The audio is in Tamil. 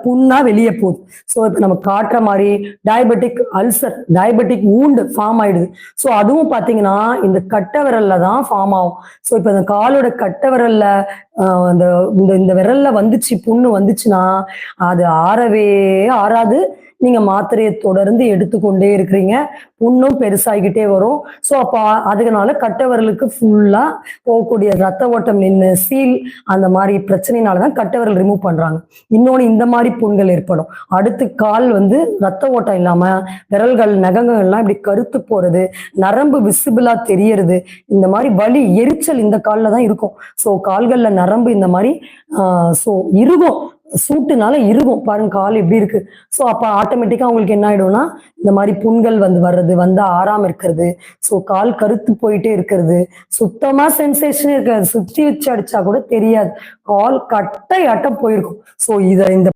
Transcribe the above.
புண்ணா வெளியே போகுது. ஸோ இப்போ நம்ம காட்டுற மாதிரி diabetic ulcer, diabetic wound form ஆயிடுது. ஸோ அதுவும் பார்த்தீங்கன்னா இந்த கட்டை விரல்ல தான் ஃபார்ம் ஆகும். ஸோ இப்போ இந்த காலோட கட்டை விரல்ல அந்த இந்த இந்த விரல்ல வந்துச்சு புண்ணு வந்துச்சுன்னா அது ஆறவே ஆறாது. நீங்க மாத்திரையை தொடர்ந்து எடுத்துக்கொண்டே இருக்கிறீங்க, புண்ணும் பெருசாகிக்கிட்டே வரும். ஸோ அப்போ அதனால கட்டை விரலுக்கு ஃபுல்லா போகக்கூடிய ரத்த ஓட்டம் நின்று சீல் அந்த மாதிரி பிரச்சனைனால தான் கட்டை விரல் ரிமூவ் பண்றாங்க. இன்னொன்று இந்த மாதிரி புண்கள் ஏற்படும். அடுத்து கால் ரத்த ஓட்டம் இல்லாம விரல்கள் நகங்கள்லாம் இப்படி கருத்து போறது, நரம்பு விசிபிளா தெரியறது, இந்த மாதிரி வலி எரிச்சல் இந்த காலில் தான் இருக்கும். ஸோ கால்கள்ல நரம்பு இந்த மாதிரி ஸோ இருக்கும், சூட்டுனால இருக்கும் பாருங்க கால் எப்படி இருக்கு. ஸோ அப்போ ஆட்டோமேட்டிக்கா அவங்களுக்கு என்ன ஆயிடும்னா இந்த மாதிரி புண்கள் வர்றது ஆறாம இருக்கிறது. ஸோ கால் கருத்து போயிட்டே இருக்கிறது, சுத்தமா சென்சேஷன் இருக்காது, சுத்தி வச்சு அடிச்சா கூட தெரியாது, கால் கட்டை ஆட்டம் போயிருக்கும். ஸோ இந்த